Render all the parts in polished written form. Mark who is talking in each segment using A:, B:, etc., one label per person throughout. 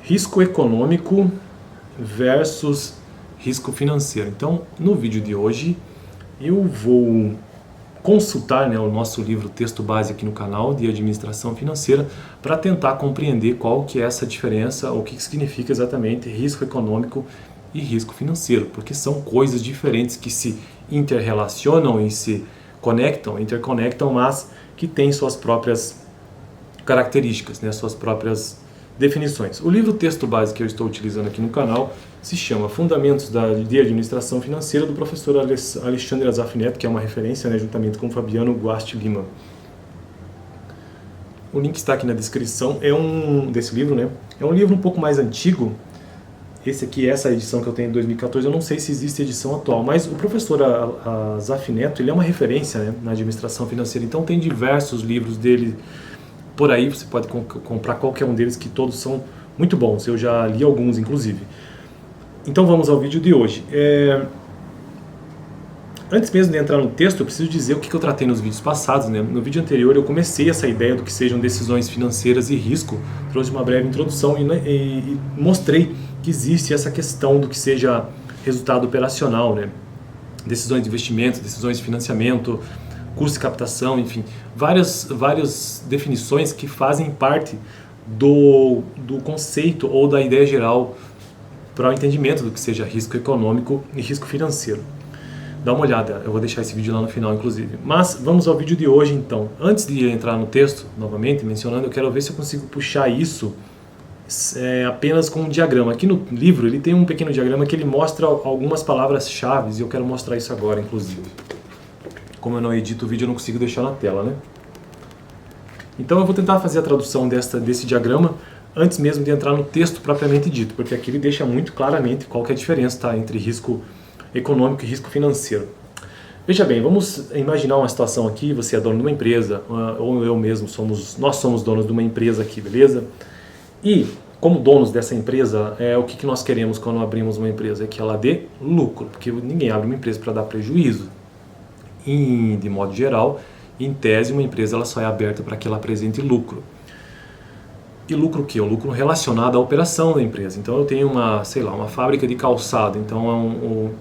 A: Risco econômico versus risco financeiro. Então, no vídeo de hoje, eu vou consultar o nosso livro Texto Base aqui no canal de Administração Financeira para tentar compreender qual que é essa diferença, o que significa exatamente risco econômico e risco financeiro, porque são coisas diferentes que se interrelacionam e se interconectam, mas que têm suas próprias características, suas próprias definições. O livro Texto Base que eu estou utilizando aqui no canal se chama Fundamentos de Administração Financeira, do professor Alexandre Azaf Neto, que é uma referência, juntamente com Fabiano Guasti Lima. O link está aqui na descrição. Desse livro, é um livro um pouco mais antigo. Essa edição que eu tenho de 2014, eu não sei se existe edição atual, mas o professor Azaf Neto, ele é uma referência na administração financeira, então tem diversos livros dele por aí, você pode comprar qualquer um deles, que todos são muito bons, eu já li alguns inclusive. Então vamos ao vídeo de hoje. Antes mesmo de entrar no texto, eu preciso dizer o que eu tratei nos vídeos passados. No vídeo anterior eu comecei essa ideia do que sejam decisões financeiras e risco, trouxe uma breve introdução e mostrei que existe essa questão do que seja resultado operacional, decisões de investimento, decisões de financiamento, custo de captação, enfim, várias definições que fazem parte do conceito ou da ideia geral para o entendimento do que seja risco econômico e risco financeiro. Dá uma olhada, eu vou deixar esse vídeo lá no final, inclusive. Mas vamos ao vídeo de hoje, então. Antes de entrar no texto, novamente mencionando, eu quero ver se eu consigo puxar isso apenas com um diagrama. Aqui no livro ele tem um pequeno diagrama que ele mostra algumas palavras-chave, e eu quero mostrar isso agora, inclusive. Como eu não edito o vídeo, eu não consigo deixar na tela, Então eu vou tentar fazer a tradução desse diagrama antes mesmo de entrar no texto propriamente dito, porque aqui ele deixa muito claramente qual que é a diferença entre risco econômico e risco financeiro. Veja bem, vamos imaginar uma situação aqui, você é dono de uma empresa, ou eu mesmo, nós somos donos de uma empresa aqui, beleza? E como donos dessa empresa, o que nós queremos quando abrimos uma empresa? É que ela dê lucro, porque ninguém abre uma empresa para dar prejuízo. De modo geral, em tese, uma empresa ela só é aberta para que ela apresente lucro. E lucro o quê? O lucro relacionado à operação da empresa. Então eu tenho uma fábrica de calçado. Então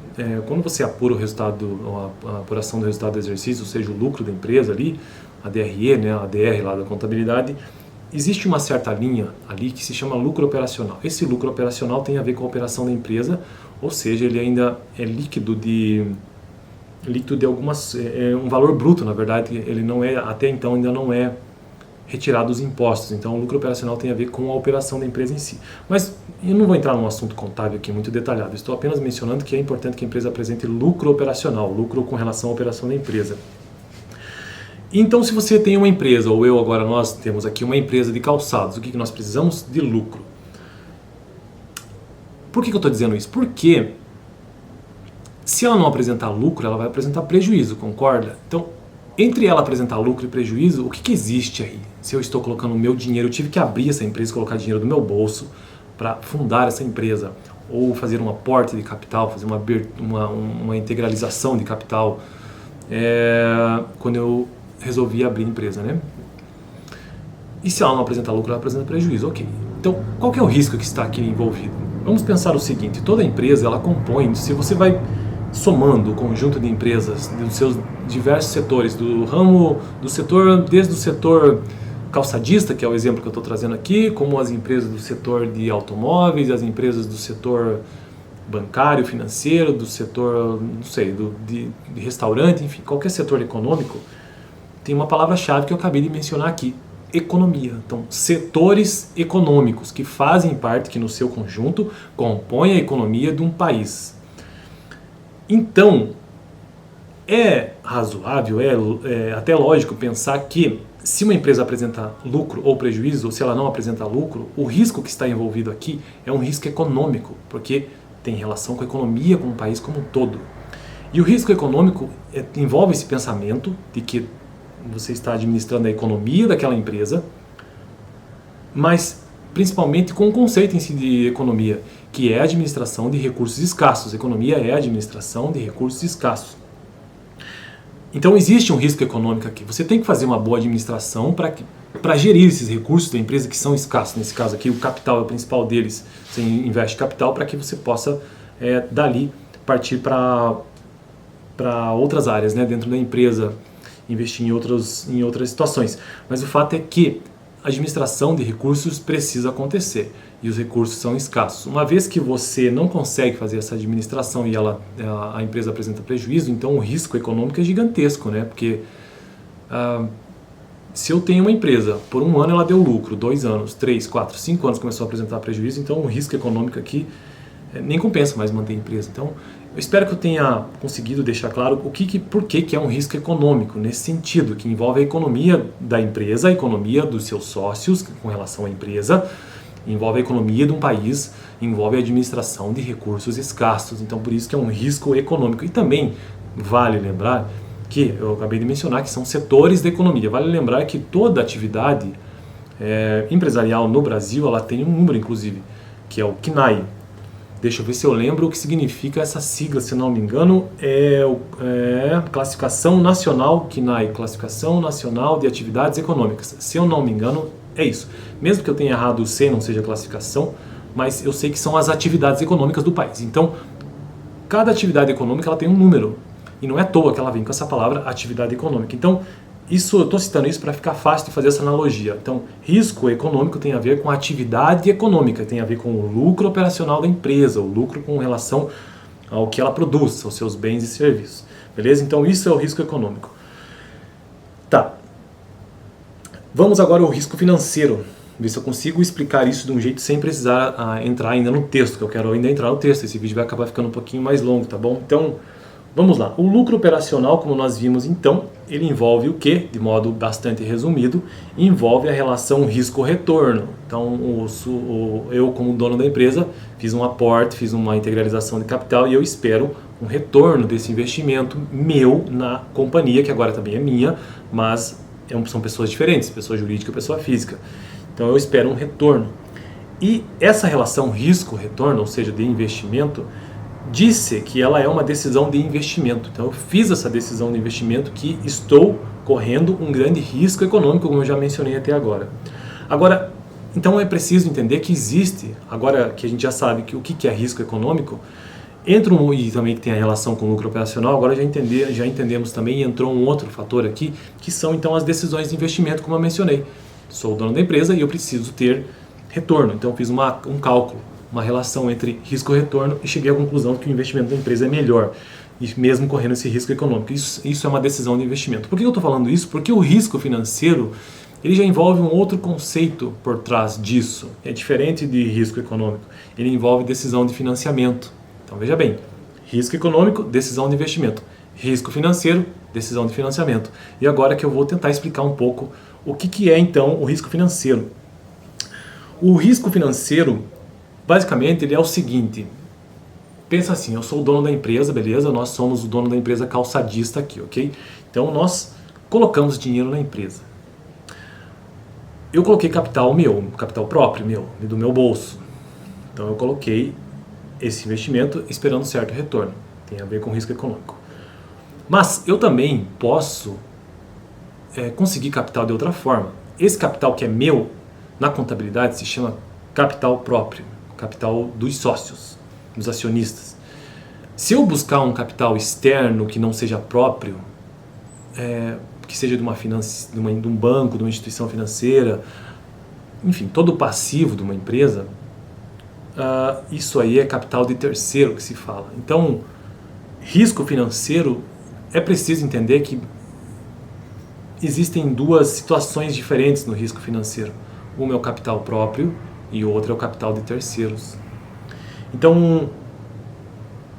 A: quando você apura o resultado, a apuração do resultado do exercício, ou seja, o lucro da empresa ali, a DRE, a DR lá da contabilidade, existe uma certa linha ali que se chama lucro operacional. Esse lucro operacional tem a ver com a operação da empresa, ou seja, ele ainda é líquido de algumas, um valor bruto, na verdade, ele não é, até então ainda não é retirado dos impostos. Então o lucro operacional tem a ver com a operação da empresa em si. Mas eu não vou entrar num assunto contábil aqui muito detalhado, estou apenas mencionando que é importante que a empresa apresente lucro operacional, lucro com relação à operação da empresa. Então se você tem uma empresa, ou nós temos aqui uma empresa de calçados, o que nós precisamos? De lucro. Por que eu estou dizendo isso? Porque se ela não apresentar lucro, ela vai apresentar prejuízo, concorda? Então, entre ela apresentar lucro e prejuízo, o que existe aí? Se eu estou colocando o meu dinheiro, eu tive que abrir essa empresa, colocar dinheiro do meu bolso para fundar essa empresa, ou fazer um aporte de capital, fazer uma integralização de capital, quando eu resolvi abrir a empresa, E se ela não apresentar lucro, ela apresenta prejuízo, ok. Então, qual que é o risco que está aqui envolvido? Vamos pensar o seguinte, toda empresa, ela compõe, se você vai somando o conjunto de empresas dos seus diversos setores, desde o setor calçadista, que é o exemplo que eu estou trazendo aqui, como as empresas do setor de automóveis, as empresas do setor bancário, financeiro, do setor, de restaurante, enfim, qualquer setor econômico, tem uma palavra-chave que eu acabei de mencionar aqui, economia. Então, setores econômicos que fazem parte, que no seu conjunto compõem a economia de um país. Então, é razoável, é até lógico pensar que se uma empresa apresenta lucro ou prejuízo, ou se ela não apresenta lucro, o risco que está envolvido aqui é um risco econômico, porque tem relação com a economia, com o país como um todo. E o risco econômico envolve esse pensamento de que você está administrando a economia daquela empresa, mas principalmente com o conceito em si de economia, que é a administração de recursos escassos. Economia é a administração de recursos escassos. Então existe um risco econômico aqui. Você tem que fazer uma boa administração para para gerir esses recursos da empresa que são escassos. Nesse caso aqui, o capital é o principal deles. Você investe capital para que você possa, dali, partir para outras áreas, né, dentro da empresa, investir em outras situações. Mas o fato é que a administração de recursos precisa acontecer e os recursos são escassos. Uma vez que você não consegue fazer essa administração e a empresa apresenta prejuízo, então o risco econômico é gigantesco, né? Porque se eu tenho uma empresa, por um ano ela deu lucro, 2 anos, 3, 4, 5 anos começou a apresentar prejuízo, então o risco econômico aqui nem compensa mais manter a empresa. Então, eu espero que eu tenha conseguido deixar claro por que é um risco econômico, nesse sentido, que envolve a economia da empresa, a economia dos seus sócios com relação à empresa, envolve a economia de um país, envolve a administração de recursos escassos. Então, por isso que é um risco econômico. E também vale lembrar que, eu acabei de mencionar, que são setores da economia. Vale lembrar que toda atividade empresarial no Brasil, ela tem um número, inclusive, que é o CNAE. Deixa eu ver se eu lembro o que significa essa sigla, se não me engano, Classificação Nacional, CNAE, Classificação Nacional de Atividades Econômicas. Se eu não me engano, é isso. Mesmo que eu tenha errado o C, não seja classificação, mas eu sei que são as atividades econômicas do país. Então, cada atividade econômica ela tem um número, e não é à toa que ela vem com essa palavra atividade econômica. Então, eu estou citando isso para ficar fácil de fazer essa analogia. Então, risco econômico tem a ver com a atividade econômica, tem a ver com o lucro operacional da empresa, o lucro com relação ao que ela produz, aos seus bens e serviços. Beleza? Então, isso é o risco econômico. Tá. Vamos agora ao risco financeiro. Ver se eu consigo explicar isso de um jeito sem precisar entrar ainda no texto, que eu quero ainda entrar no texto. Esse vídeo vai acabar ficando um pouquinho mais longo, tá bom? Então, vamos lá. O lucro operacional, como nós vimos então, ele envolve o quê? De modo bastante resumido, envolve a relação risco-retorno. Então, eu como dono da empresa, fiz um aporte, fiz uma integralização de capital e eu espero um retorno desse investimento meu na companhia, que agora também é minha, mas são pessoas diferentes, pessoa jurídica e pessoa física. Então, eu espero um retorno. E essa relação risco-retorno, ou seja, de investimento, disse que ela é uma decisão de investimento. Então eu fiz essa decisão de investimento que estou correndo um grande risco econômico, como eu já mencionei até agora. Agora, então é preciso entender que existe, agora que a gente já sabe o que é risco econômico, e também que tem a relação com o lucro operacional, agora já entendemos também, entrou um outro fator aqui, que são então as decisões de investimento, como eu mencionei. Sou o dono da empresa e eu preciso ter retorno, então eu fiz um cálculo, uma relação entre risco e retorno e cheguei à conclusão que o investimento da empresa é melhor, e mesmo correndo esse risco econômico. Isso é uma decisão de investimento. Por que eu estou falando isso? Porque o risco financeiro ele já envolve um outro conceito por trás disso. É diferente de risco econômico. Ele envolve decisão de financiamento. Então veja bem, risco econômico, decisão de investimento. Risco financeiro, decisão de financiamento. E agora que eu vou tentar explicar um pouco o que é então o risco financeiro. O risco financeiro, basicamente, ele é o seguinte. Pensa assim, eu sou o dono da empresa, beleza? Nós somos o dono da empresa calçadista aqui, ok? Então nós colocamos dinheiro na empresa. Eu coloquei capital próprio meu, do meu bolso. Então eu coloquei esse investimento esperando certo retorno. Tem a ver com risco econômico. Mas eu também posso conseguir capital de outra forma. Esse capital que é meu, na contabilidade, se chama capital próprio, capital dos sócios, dos acionistas. Se eu buscar um capital externo que não seja próprio, que seja de um banco, de uma instituição financeira, enfim, todo o passivo de uma empresa, isso aí é capital de terceiro que se fala. Então, risco financeiro, é preciso entender que existem duas situações diferentes no risco financeiro. Uma é o capital próprio e outra é o capital de terceiros. Então,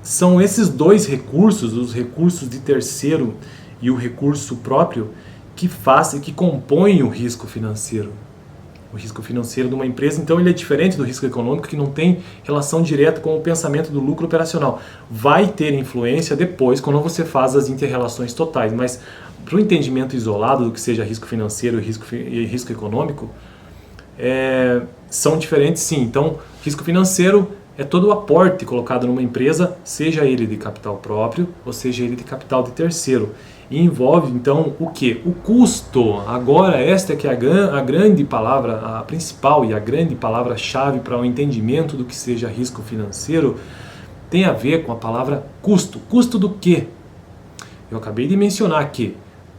A: são esses dois recursos, os recursos de terceiro e o recurso próprio, que compõem o risco financeiro. O risco financeiro de uma empresa, então, ele é diferente do risco econômico, que não tem relação direta com o pensamento do lucro operacional. Vai ter influência depois, quando você faz as inter-relações totais, mas para o entendimento isolado do que seja risco financeiro e risco econômico, são diferentes sim. Então, risco financeiro é todo o aporte colocado numa empresa, seja ele de capital próprio ou seja ele de capital de terceiro. E envolve, então, o que? O custo. Agora, esta é que é a grande palavra, a principal e a grande palavra-chave para o entendimento do que seja risco financeiro, tem a ver com a palavra custo. Custo do quê? Eu acabei de mencionar que,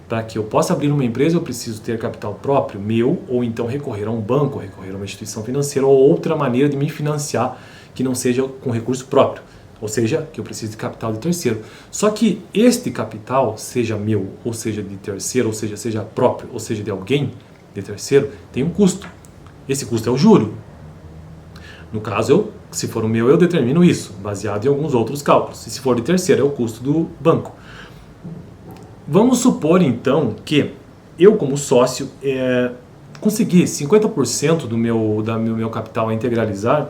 A: para que eu possa abrir uma empresa, eu preciso ter capital próprio, meu, ou então recorrer a um banco, recorrer a uma instituição financeira ou outra maneira de me financiar que não seja com recurso próprio. Ou seja, que eu preciso de capital de terceiro. Só que este capital, seja meu, ou seja de terceiro, ou seja próprio, ou seja de alguém de terceiro, tem um custo. Esse custo é o juro. No caso, se for o meu, eu determino isso, baseado em alguns outros cálculos. E se for de terceiro, é o custo do banco. Vamos supor, então, que eu, como sócio, consegui 50% do meu capital a integralizar,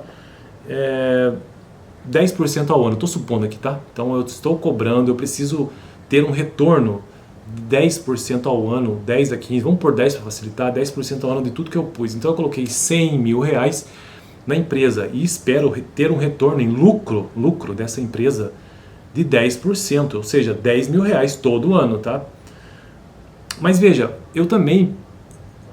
A: 10% ao ano, estou supondo aqui, tá? Então eu estou cobrando, eu preciso ter um retorno de 10% ao ano, 10 a 15, vamos por 10 para facilitar, 10% ao ano de tudo que eu pus. Então eu coloquei 100 mil reais na empresa e espero ter um retorno em lucro dessa empresa de 10%, ou seja, 10 mil reais todo ano, tá? Mas veja, eu também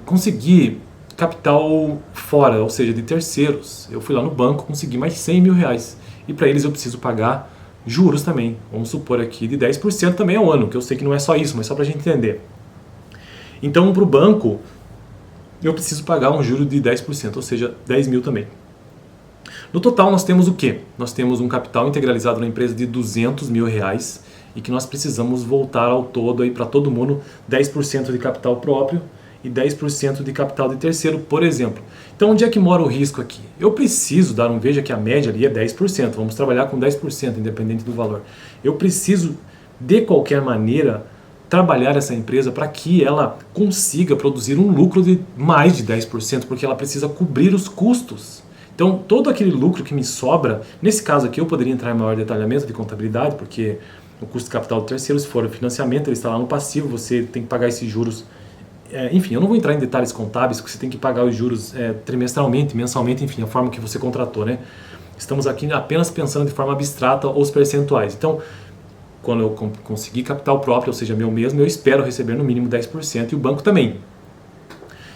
A: consegui capital fora, ou seja, de terceiros. Eu fui lá no banco, consegui mais 100 mil reais. E para eles eu preciso pagar juros também. Vamos supor aqui de 10% também ao ano, que eu sei que não é só isso, mas só para a gente entender. Então, para o banco, eu preciso pagar um juro de 10%, ou seja, 10 mil também. No total, nós temos o quê? Nós temos um capital integralizado na empresa de 200 mil reais e que nós precisamos voltar ao todo aí para todo mundo 10% de capital próprio e 10% de capital de terceiro, por exemplo. Então, onde é que mora o risco aqui? Eu preciso dar veja que a média ali é 10%, vamos trabalhar com 10%, independente do valor. Eu preciso, de qualquer maneira, trabalhar essa empresa para que ela consiga produzir um lucro de mais de 10%, porque ela precisa cobrir os custos. Então, todo aquele lucro que me sobra, nesse caso aqui eu poderia entrar em maior detalhamento de contabilidade, porque o custo de capital do terceiro, se for financiamento, ele está lá no passivo, você tem que pagar esses juros. Enfim, eu não vou entrar em detalhes contábeis, porque você tem que pagar os juros trimestralmente, mensalmente, enfim, a forma que você contratou, né? Estamos aqui apenas pensando de forma abstrata os percentuais. Então, quando eu conseguir capital próprio, ou seja, meu mesmo, eu espero receber no mínimo 10% e o banco também,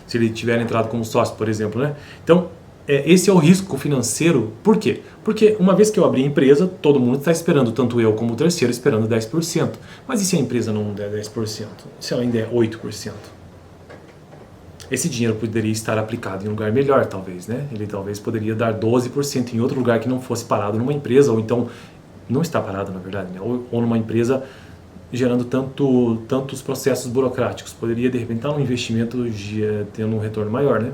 A: se ele tiver entrado como sócio, por exemplo, né? Então, esse é o risco financeiro. Por quê? Porque uma vez que eu abri a empresa, todo mundo está esperando, tanto eu como o terceiro, esperando 10%. Mas e se a empresa não der 10%? Se ela ainda é 8%? Esse dinheiro poderia estar aplicado em um lugar melhor, talvez, né? Ele talvez poderia dar 12% em outro lugar que não fosse parado numa empresa, ou então não está parado, na verdade, né? Ou numa empresa gerando tantos processos burocráticos. Poderia, de repente, estar num investimento tendo um retorno maior, né?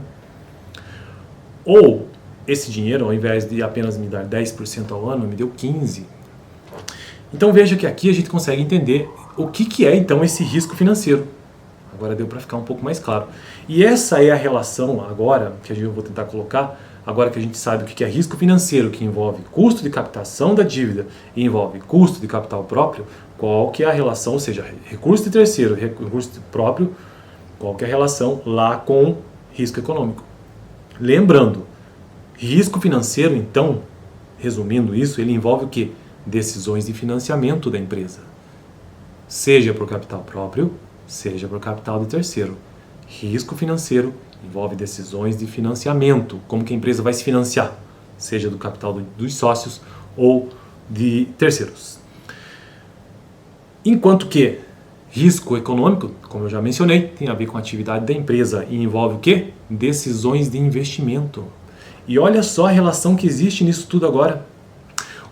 A: Ou esse dinheiro, ao invés de apenas me dar 10% ao ano, me deu 15%. Então veja que aqui a gente consegue entender o que é então esse risco financeiro. Agora deu para ficar um pouco mais claro. E essa é a relação agora, que eu vou tentar colocar, agora que a gente sabe o que é risco financeiro, que envolve custo de captação da dívida e envolve custo de capital próprio, qual que é a relação, ou seja, recurso de terceiro, recurso próprio, qual que é a relação lá com risco econômico. Lembrando, risco financeiro, então, resumindo isso, ele envolve o quê? Decisões de financiamento da empresa. Seja por capital próprio, seja por capital de terceiro. Risco financeiro envolve decisões de financiamento, como que a empresa vai se financiar, seja do capital dos sócios ou de terceiros. Enquanto que risco econômico, como eu já mencionei, tem a ver com a atividade da empresa e envolve o quê? Decisões de investimento. E olha só a relação que existe nisso tudo agora.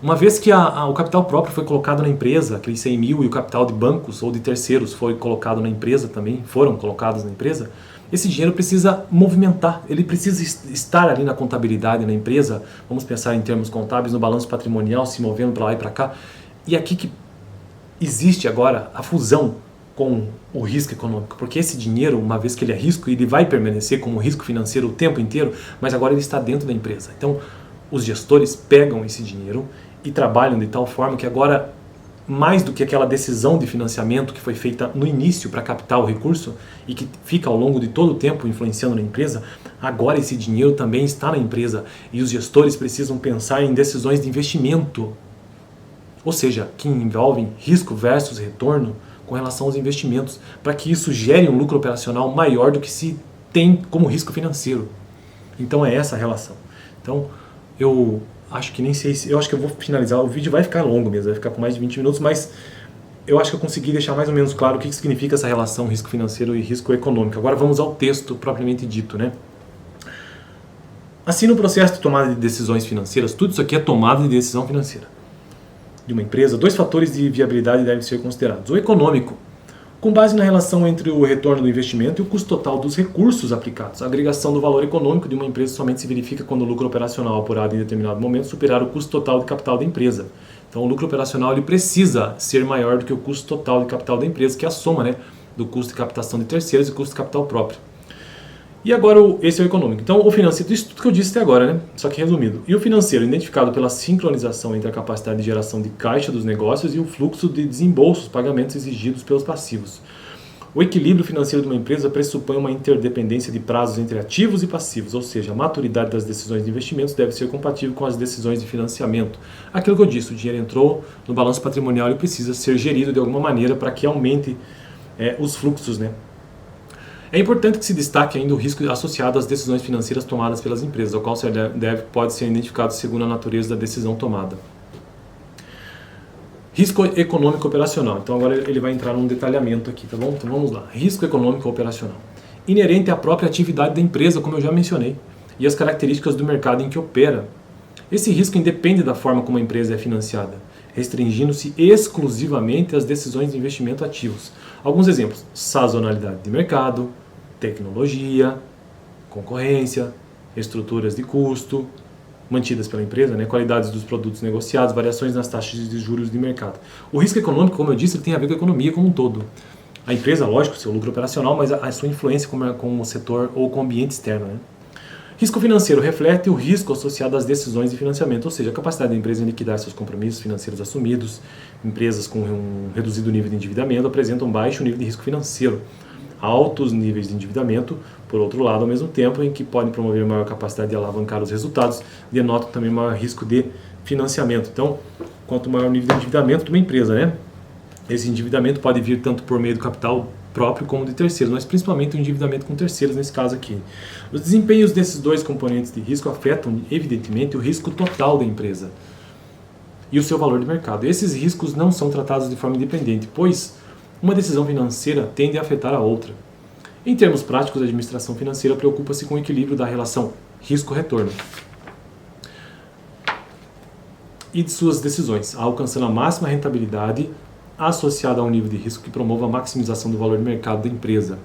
A: Uma vez que o capital próprio foi colocado na empresa, aqueles 100 mil, e o capital de bancos ou de terceiros foi colocado na empresa também, foram colocados na empresa, esse dinheiro precisa movimentar, ele precisa estar ali na contabilidade na empresa, vamos pensar em termos contábeis, no balanço patrimonial, se movendo para lá e para cá. E aqui que existe agora a fusão com o risco econômico, porque esse dinheiro, uma vez que ele é risco, ele vai permanecer como risco financeiro o tempo inteiro, mas agora ele está dentro da empresa. Então, os gestores pegam esse dinheiro e trabalham de tal forma que agora, mais do que aquela decisão de financiamento que foi feita no início para captar o recurso e que fica ao longo de todo o tempo influenciando na empresa, agora esse dinheiro também está na empresa e os gestores precisam pensar em decisões de investimento, ou seja, que envolvem risco versus retorno com relação aos investimentos, para que isso gere um lucro operacional maior do que se tem como risco financeiro. Então é essa a relação. Então eu acho que nem sei se... Eu acho que eu vou finalizar, o vídeo vai ficar longo mesmo, vai ficar com mais de 20 minutos, mas eu acho que eu consegui deixar mais ou menos claro o que significa essa relação risco financeiro e risco econômico. Agora vamos ao texto propriamente dito, né? Assim, no processo de tomada de decisões financeiras, tudo isso aqui é tomada de decisão financeira de uma empresa, dois fatores de viabilidade devem ser considerados. O econômico, com base na relação entre o retorno do investimento e o custo total dos recursos aplicados. A agregação do valor econômico de uma empresa somente se verifica quando o lucro operacional apurado em determinado momento superar o custo total de capital da empresa. Então o lucro operacional ele precisa ser maior do que o custo total de capital da empresa, que é a soma, né, do custo de captação de terceiros e custo de capital próprio. E agora esse é o econômico. Então o financeiro, isso tudo que eu disse até agora, né? Só que resumido. E o financeiro, identificado pela sincronização entre a capacidade de geração de caixa dos negócios e o fluxo de desembolsos, pagamentos exigidos pelos passivos. O equilíbrio financeiro de uma empresa pressupõe uma interdependência de prazos entre ativos e passivos, ou seja, a maturidade das decisões de investimentos deve ser compatível com as decisões de financiamento. Aquilo que eu disse, o dinheiro entrou no balanço patrimonial e precisa ser gerido de alguma maneira para que aumente os fluxos, né? É importante que se destaque ainda o risco associado às decisões financeiras tomadas pelas empresas, o qual pode ser identificado segundo a natureza da decisão tomada. Risco econômico operacional. Então agora ele vai entrar num detalhamento aqui, tá bom? Então vamos lá. Risco econômico operacional. Inerente à própria atividade da empresa, como eu já mencionei, e as características do mercado em que opera. Esse risco independe da forma como a empresa é financiada, restringindo-se exclusivamente às decisões de investimento ativos. Alguns exemplos: sazonalidade de mercado, tecnologia, concorrência, estruturas de custo mantidas pela empresa, né, qualidades dos produtos negociados, variações nas taxas de juros de mercado. O risco econômico, como eu disse, ele tem a ver com a economia como um todo. A empresa, lógico, seu lucro operacional, mas a sua influência com o setor ou com o ambiente externo, né? Risco financeiro reflete o risco associado às decisões de financiamento, ou seja, a capacidade da empresa em liquidar seus compromissos financeiros assumidos. Empresas com um reduzido nível de endividamento apresentam baixo nível de risco financeiro. Altos níveis de endividamento, por outro lado, ao mesmo tempo em que podem promover maior capacidade de alavancar os resultados, denotam também maior risco de financiamento. Então, quanto maior o nível de endividamento de uma empresa, né? Esse endividamento pode vir tanto por meio do capital próprio como de terceiros, mas principalmente o endividamento com terceiros nesse caso aqui. Os desempenhos desses dois componentes de risco afetam, evidentemente, o risco total da empresa e o seu valor de mercado. Esses riscos não são tratados de forma independente, pois uma decisão financeira tende a afetar a outra. Em termos práticos, a administração financeira preocupa-se com o equilíbrio da relação risco-retorno e de suas decisões, alcançando a máxima rentabilidade associada a um nível de risco que promova a maximização do valor de mercado da empresa.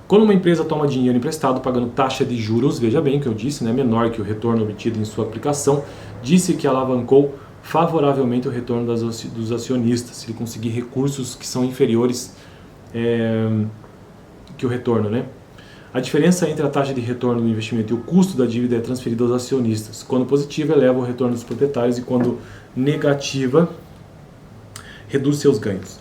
A: Quando uma empresa toma dinheiro emprestado pagando taxa de juros, veja bem o que eu disse, né, menor que o retorno obtido em sua aplicação, disse que alavancou favoravelmente o retorno dos acionistas, se ele conseguir recursos que são inferiores que o retorno, né? A diferença entre a taxa de retorno do investimento e o custo da dívida é transferida aos acionistas. Quando positiva, eleva o retorno dos proprietários e quando negativa, reduz seus ganhos.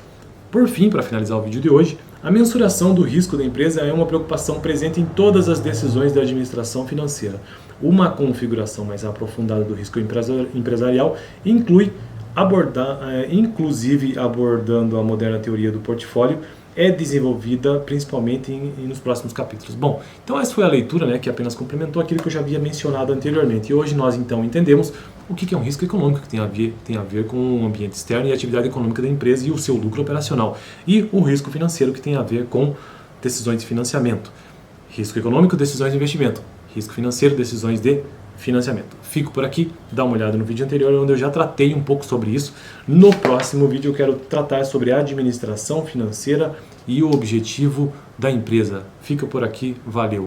A: Por fim, para finalizar o vídeo de hoje, a mensuração do risco da empresa é uma preocupação presente em todas as decisões da administração financeira. Uma configuração mais aprofundada do risco empresarial inclui inclusive abordando a moderna teoria do portfólio, é desenvolvida principalmente nos próximos capítulos. Bom, então essa foi a leitura, né, que apenas complementou aquilo que eu já havia mencionado anteriormente. E hoje nós então entendemos o que é um risco econômico, que tem a ver com o ambiente externo e a atividade econômica da empresa e o seu lucro operacional. E o risco financeiro, que tem a ver com decisões de financiamento. Risco econômico, decisões de investimento. Risco financeiro, decisões de financiamento. Fico por aqui, dá uma olhada no vídeo anterior, onde eu já tratei um pouco sobre isso. No próximo vídeo eu quero tratar sobre a administração financeira e o objetivo da empresa. Fica por aqui, valeu!